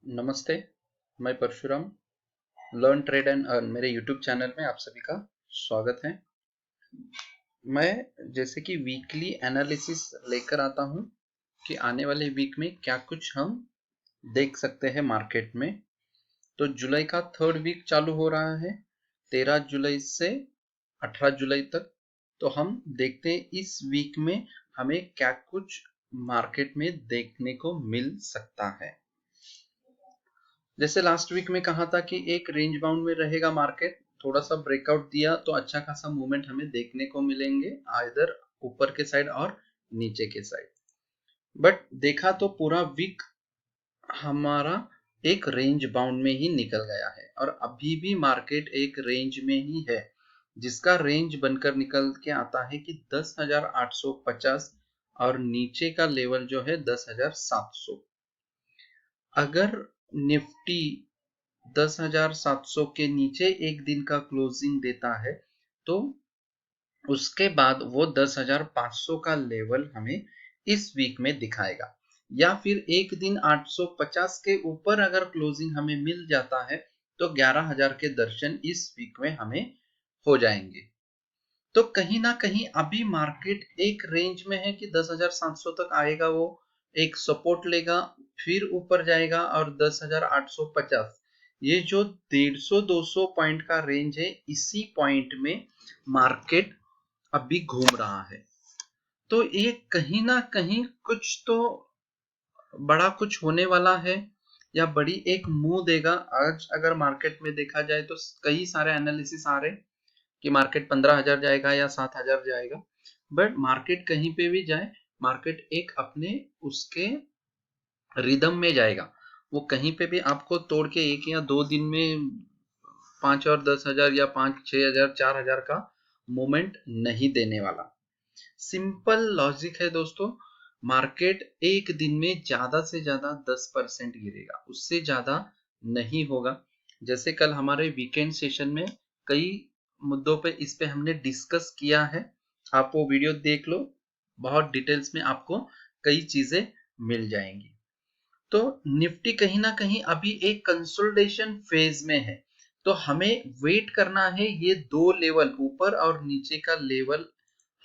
नमस्ते, मैं Parshuram learn trade and earn मेरे यूट्यूब चैनल में आप सभी का स्वागत है। मैं जैसे कि वीकली एनालिसिस लेकर आता हूं कि आने वाले वीक में क्या कुछ हम देख सकते हैं मार्केट में। तो जुलाई का थर्ड वीक चालू हो रहा है 13 जुलाई से 18 जुलाई तक। तो हम देखते हैं इस वीक में हमें क्या कुछ मार्केट में देखने को मिल सकता है। जैसे लास्ट वीक में कहा था कि एक रेंज बाउंड में रहेगा मार्केट, थोड़ा सा ब्रेकआउट दिया तो अच्छा खासा मूवमेंट हमें देखने को मिलेंगे, आइदर ऊपर के साइड और नीचे के साइड। बट देखा तो पूरा वीक हमारा एक रेंज बाउंड में ही निकल गया है और अभी भी मार्केट एक रेंज में ही है, जिसका रेंज बनकर निकल के आता है कि 10,850 और नीचे का लेवल जो है 10,700। अगर निफ्टी 10,700 के नीचे एक दिन का क्लोजिंग देता है तो उसके बाद वो 10,500 का लेवल हमें इस वीक में दिखाएगा, या फिर एक दिन 850 के ऊपर अगर क्लोजिंग हमें मिल जाता है तो 11,000 के दर्शन इस वीक में हमें हो जाएंगे। तो कहीं ना कहीं अभी मार्केट एक रेंज में है कि 10,700 तक आएगा, वो एक सपोर्ट लेगा, फिर ऊपर जाएगा और 10,850, ये जो 150-200 पॉइंट का रेंज है, इसी पॉइंट में मार्केट अभी घूम रहा है। तो ये कहीं ना कहीं कुछ तो बड़ा कुछ होने वाला है या बड़ी एक मुंह देगा। आज अगर मार्केट में देखा जाए तो कई सारे एनालिसिस आ रहे कि मार्केट 15,000 जाएगा या 7,000 जाएगा। बट मार्केट कहीं पे भी जाए, मार्केट एक अपने उसके रिदम में जाएगा। वो कहीं पे भी आपको तोड़ के एक या दो दिन में 5 और 10,000 या 5-6,000 4,000 का मूवमेंट नहीं देने वाला। सिंपल लॉजिक है दोस्तों, मार्केट एक दिन में ज्यादा से ज्यादा 10% गिरेगा, उससे ज्यादा नहीं होगा। जैसे कल हमारे वीकेंड सेशन में कई मुद्दों पे इस पे हमने डिस्कस किया है, आप वो वीडियो देख लो, बहुत डिटेल्स में आपको कई चीजें मिल जाएंगी। तो निफ्टी कहीं ना कहीं अभी एक कंसोलिडेशन फेज में है, तो हमें वेट करना है ये दो लेवल ऊपर और नीचे का लेवल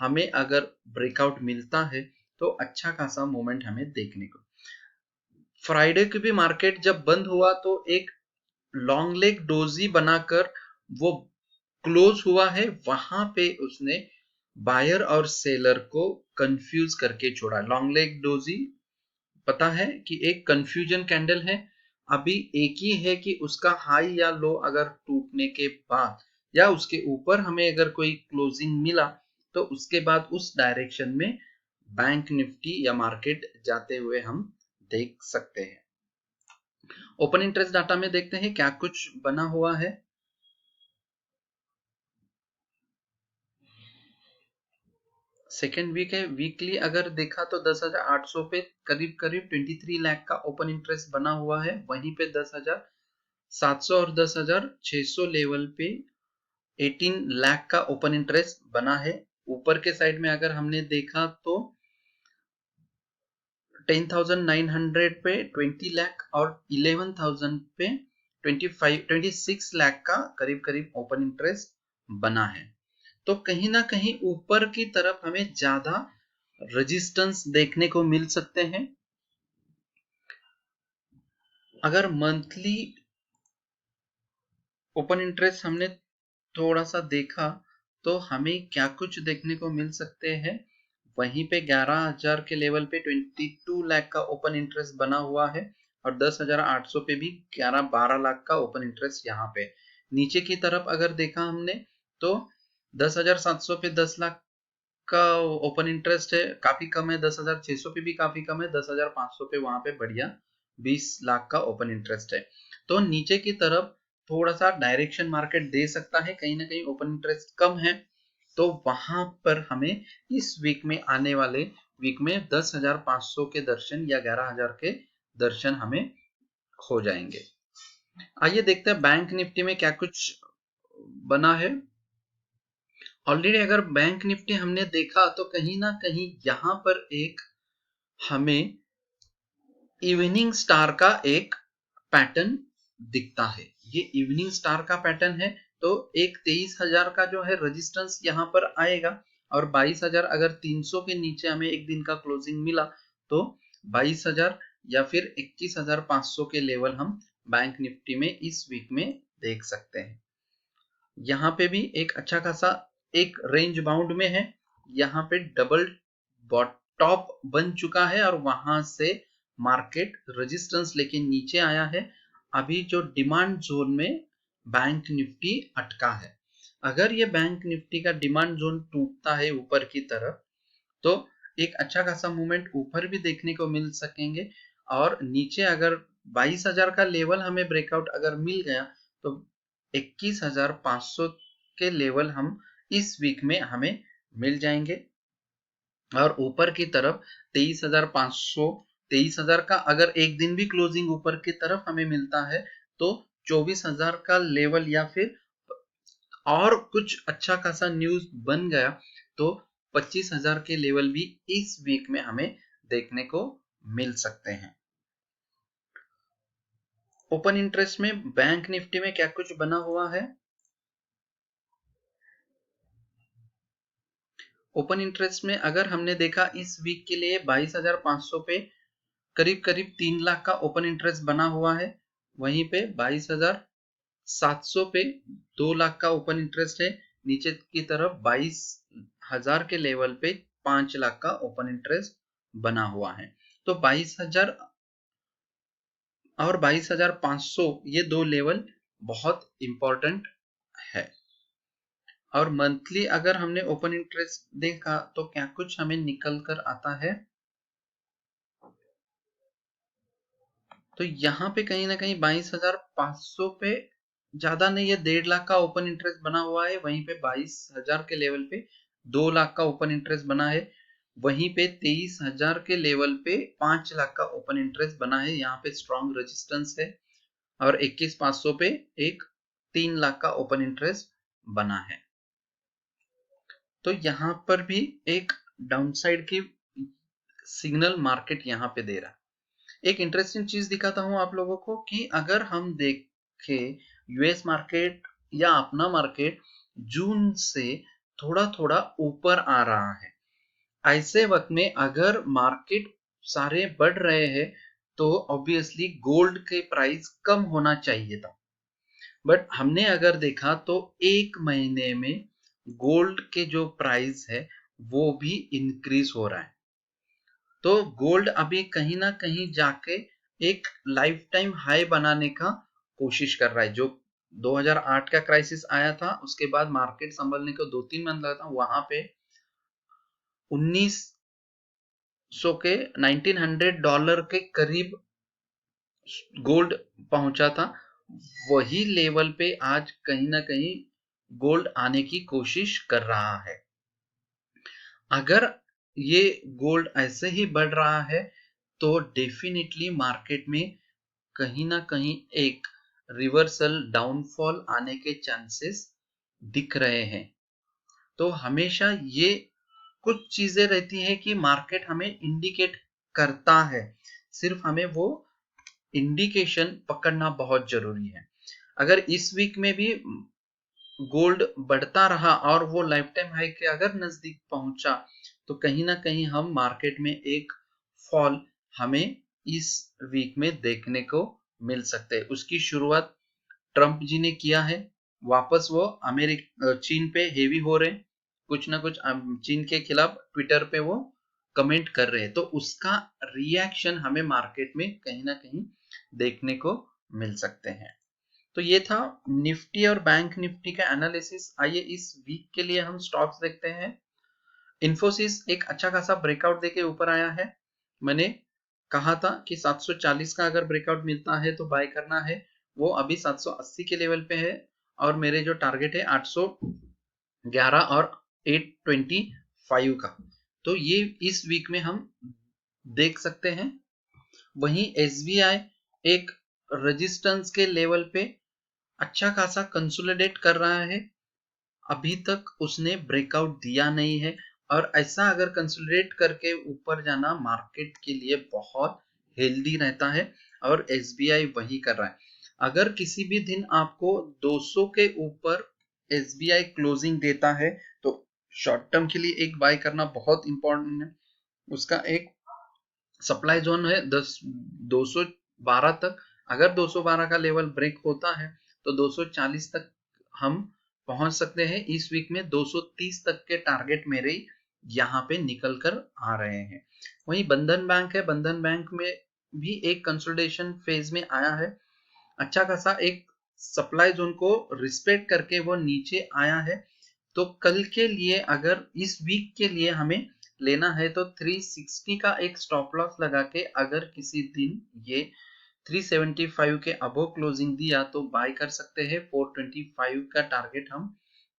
हमें अगर ब्रेकआउट मिलता है तो अच्छा खासा मोमेंट हमें देखने को। फ्राइडे की भी मार्केट जब बंद हुआ तो एक लॉन्ग लेग डोजी बनाकर वो क्लोज हुआ है, वहां पे उसने बायर और सेलर को कंफ्यूज करके छोड़ा। लॉन्ग लेग डोजी पता है कि एक कंफ्यूजन कैंडल है, अभी एक ही है कि उसका हाई या लो अगर टूटने के बाद या उसके ऊपर हमें अगर कोई क्लोजिंग मिला तो उसके बाद उस डायरेक्शन में बैंक निफ्टी या मार्केट जाते हुए हम देख सकते हैं। ओपन इंटरेस्ट डाटा में देखते हैं क्या कुछ बना हुआ है। सेकेंड वीक है, वीकली अगर देखा तो 10,800 पे करीब करीब 23 लाख का ओपन इंटरेस्ट बना हुआ है, वहीं पे 10,700 और 10,600 लेवल पे 18 लाख का ओपन इंटरेस्ट बना है। ऊपर के साइड में अगर हमने देखा तो 10,900 पे 20 लाख और 11,000 पे 26 लाख का करीब करीब ओपन इंटरेस्ट बना है। तो कहीं ना कहीं ऊपर की तरफ हमें ज्यादा रेजिस्टेंस देखने को मिल सकते हैं। अगर मंथली ओपन इंटरेस्ट हमने थोड़ा सा देखा तो हमें क्या कुछ देखने को मिल सकते हैं। वहीं पे 11,000 के लेवल पे 22 लाख का ओपन इंटरेस्ट बना हुआ है और 10,800 पे भी 11-12 लाख का ओपन इंटरेस्ट यहाँ पे। नीचे की तरफ अगर देखा हमने तो 10,700 पे 10 लाख का ओपन इंटरेस्ट है, काफी कम है। 10,600 पे भी काफी कम है। 10,500 पे वहां पे बढ़िया 20 लाख का ओपन इंटरेस्ट है। तो नीचे की तरफ थोड़ा सा डायरेक्शन मार्केट दे सकता है, कहीं ना कहीं ओपन इंटरेस्ट कम है, तो वहां पर हमें इस वीक में आने वाले वीक में 10,500 के दर्शन या 11,000 के दर्शन हमें हो जाएंगे। आइए देखते हैं बैंक निफ्टी में क्या कुछ बना है। ऑलरेडी अगर बैंक निफ्टी हमने देखा तो कहीं ना कहीं यहां पर एक हमें इवनिंग स्टार का एक पैटर्न दिखता है। ये इवनिंग स्टार का पैटर्न है, तो एक 23,000 का जो है रेजिस्टेंस यहाँ पर आएगा और 22,000 अगर 300 के नीचे हमें एक दिन का क्लोजिंग मिला तो 22,000 या फिर 21,500 के लेवल हम बैंक निफ्टी में इस वीक में देख सकते हैं। यहाँ पे भी एक अच्छा खासा एक रेंज बाउंड में है, यहाँ पे डबल टॉप बन चुका है और वहां से मार्केट रेजिस्टेंस लेके नीचे आया है। अभी जो डिमांड जोन में बैंक निफ्टी अटका है, अगर ये बैंक निफ्टी का डिमांड जोन टूटता है ऊपर की तरफ तो एक अच्छा खासा मूवमेंट ऊपर भी देखने को मिल सकेंगे और नीचे अगर 22,000 का लेवल हमें ब्रेकआउट अगर मिल गया तो 21,500 के लेवल हम इस वीक में हमें मिल जाएंगे और ऊपर की तरफ 23,500 23,000 का अगर एक दिन भी क्लोजिंग ऊपर की तरफ हमें मिलता है तो 24,000 का लेवल या फिर और कुछ अच्छा खासा न्यूज बन गया तो 25,000 के लेवल भी इस वीक में हमें देखने को मिल सकते हैं। ओपन इंटरेस्ट में बैंक निफ्टी में क्या कुछ बना हुआ है? ओपन इंटरेस्ट में अगर हमने देखा इस वीक के लिए 22,500 पे करीब करीब 3 लाख का ओपन इंटरेस्ट बना हुआ है, वहीं पे 22,700 पे 2 लाख का ओपन इंटरेस्ट है, नीचे की तरफ 22,000 के लेवल पे 5 लाख का ओपन इंटरेस्ट बना हुआ है। तो 22,000 और 22,500 ये दो लेवल बहुत इंपॉर्टेंट है। और मंथली अगर हमने ओपन इंटरेस्ट देखा तो क्या कुछ हमें निकल कर आता है? तो यहाँ पे कहीं ना कहीं 22,500 पे ज्यादा नहीं है, 1.5 लाख का ओपन इंटरेस्ट बना हुआ है, वहीं पे 22,000 के लेवल पे 2 लाख का ओपन इंटरेस्ट बना है, वहीं पे 23,000 के लेवल पे 5 लाख का ओपन इंटरेस्ट बना है, यहाँ पे स्ट्रॉन्ग रेजिस्टेंस है और 21,500 पे एक 3 लाख का ओपन इंटरेस्ट बना है। तो यहाँ पर भी एक डाउनसाइड की सिग्नल मार्केट यहाँ पे दे रहा है। एक इंटरेस्टिंग चीज दिखाता हूं आप लोगों को कि अगर हम देखें यूएस मार्केट या अपना मार्केट जून से थोड़ा थोड़ा ऊपर आ रहा है, ऐसे वक्त में अगर मार्केट सारे बढ़ रहे हैं तो ऑब्वियसली गोल्ड के प्राइस कम होना चाहिए था, बट हमने अगर देखा तो एक महीने में गोल्ड के जो प्राइस है वो भी इंक्रीज हो रहा है। तो गोल्ड अभी कहीं ना कहीं जाके एक लाइफ टाइम हाई बनाने का कोशिश कर रहा है। जो 2008 का क्राइसिस आया था उसके बाद मार्केट संभलने को 2-3 मंथ लगा था, वहां पे 1900 के $1900 के करीब गोल्ड पहुंचा था। वही लेवल पे आज कहीं ना कहीं गोल्ड आने की कोशिश कर रहा है। अगर ये गोल्ड ऐसे ही बढ़ रहा है तो डेफिनेटली मार्केट में कहीं ना कहीं एक रिवर्सल डाउनफॉल आने के चांसेस दिख रहे हैं। तो हमेशा ये कुछ चीजें रहती है कि मार्केट हमें इंडिकेट करता है, सिर्फ हमें वो इंडिकेशन पकड़ना बहुत जरूरी है। अगर इस वीक में भी गोल्ड बढ़ता रहा और वो लाइफ टाइम हाई के अगर नजदीक पहुंचा तो कहीं ना कहीं हम मार्केट में एक फॉल हमें इस वीक में देखने को मिल सकते हैं। उसकी शुरुआत ट्रंप जी ने किया है, वापस वो चीन पे हेवी हो रहे, कुछ ना कुछ चीन के खिलाफ ट्विटर पे वो कमेंट कर रहे हैं, तो उसका रिएक्शन हमें मार्केट में कहीं ना कहीं देखने को मिल सकते हैं। तो ये था निफ्टी और बैंक निफ्टी का एनालिसिस। आइए इस वीक के लिए हम स्टॉक्स देखते हैं। इन्फोसिस एक अच्छा खासा ब्रेकआउट देके ऊपर आया है। मैंने कहा था कि 740 का अगर ब्रेकआउट मिलता है तो बाय करना है, वो अभी 780 के लेवल पे है और मेरे जो टारगेट है 811 और 825 का, तो ये इस वीक में हम देख सकते हैं। वहीं एसबीआई एक रेजिस्टेंस के लेवल पे अच्छा खासा कंसोलिडेट कर रहा है, अभी तक उसने ब्रेकआउट दिया नहीं है और ऐसा अगर कंसोलिडेट करके ऊपर जाना मार्केट के लिए बहुत हेल्दी रहता है। और SBI वही कर रहा है। अगर किसी भी दिन आपको 200 के ऊपर SBI क्लोजिंग देता है तो शॉर्ट टर्म के लिए एक बाय करना बहुत इंपॉर्टेंट है। उसका एक सप्लाई जोन है 212 तक। अगर 212 का लेवल ब्रेक होता है तो 240 तक हम पहुंच सकते हैं। इस वीक में 230 तक के टारगेट मेरे यहाँ पे निकल कर आ रहे हैं। वहीं बंधन बैंक है, बंधन बैंक में भी एक कंसोलिडेशन फेज में आया है। अच्छा खासा एक सप्लाई जोन को रिस्पेक्ट करके वो नीचे आया है। तो कल के लिए अगर इस वीक के लिए हमें लेना है तो 360 का एक स्टॉप लॉस लगा के अगर किसी दिन ये 375 के अबो क्लोजिंग दिया तो बाय कर सकते हैं। 425 का टारगेट हम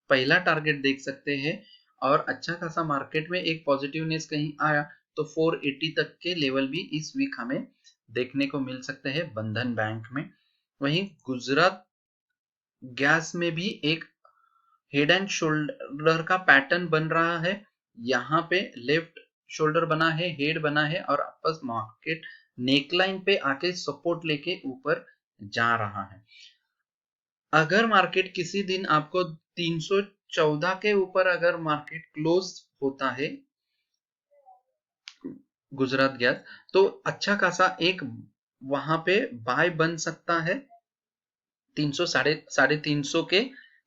पहला टारगेट देख सकते हैं। और अच्छा खासा मार्केट में एक पॉजिटिवनेस कहीं आया तो 480 तक के लेवल भी इस वीक हमें देखने को मिल सकते हैं बंधन बैंक में। वहीं गुजरात गैस में भी एक हेड एंड शोल्डर का पैटर्न बन रहा है। यहाँ पे लेफ्ट शोल्डर बना है, हेड बना है और आपस मार्केट नेकलाइन पे आके सपोर्ट लेके ऊपर जा रहा है। अगर मार्केट किसी दिन आपको 314 के ऊपर अगर मार्केट क्लोज होता है गुजरात गैस तो अच्छा खासा एक वहां पे बाय बन सकता है 300 साढ़े 300 के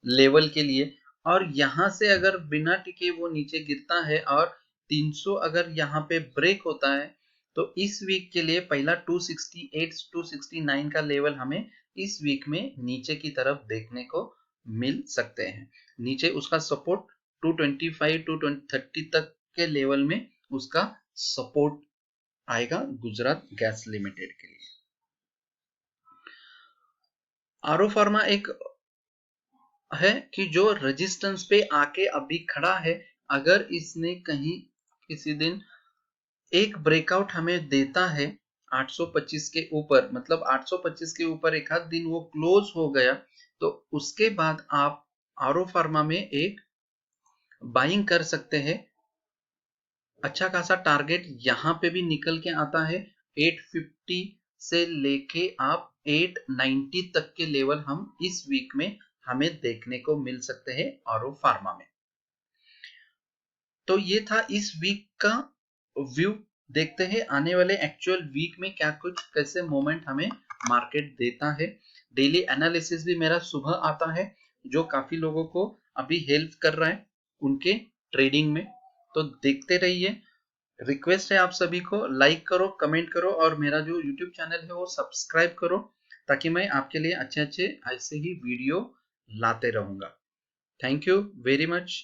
लेवल के लिए। और यहां से अगर बिना टिके वो नीचे गिरता है और 300 अगर यहाँ पे ब्रेक होता है तो इस वीक के लिए पहला 268 269 का लेवल हमें इस वीक में नीचे की तरफ देखने को मिल सकते हैं। नीचे उसका सपोर्ट 225 230 तक के लेवल में उसका सपोर्ट आएगा गुजरात गैस लिमिटेड के लिए। आरो फार्मा एक है कि जो रेजिस्टेंस पे आके अभी खड़ा है। अगर इसने कहीं किसी दिन एक ब्रेकआउट हमें देता है 825 के ऊपर, मतलब 825 के ऊपर एक आध दिन वो क्लोज हो गया तो उसके बाद आप आरो फार्मा में एक बाइंग कर सकते हैं। अच्छा खासा टारगेट यहाँ पे भी निकल के आता है 850 से लेके आप 890 तक के लेवल हम इस वीक में हमें देखने को मिल सकते हैं आरो फार्मा में। तो ये था इस वीक का व्यू। देखते हैं आने वाले एक्चुअल वीक में क्या कुछ कैसे मोमेंट हमें मार्केट देता है। डेली एनालिसिस भी मेरा सुबह आता है जो काफी लोगों को अभी हेल्प कर रहा है उनके ट्रेडिंग में। तो देखते रहिए। रिक्वेस्ट है आप सभी को लाइक करो, कमेंट करो और मेरा जो यूट्यूब चैनल है वो सब्सक्राइब करो ताकि मैं आपके लिए अच्छे अच्छे ऐसे ही वीडियो लाते रहूंगा। Thank you very much.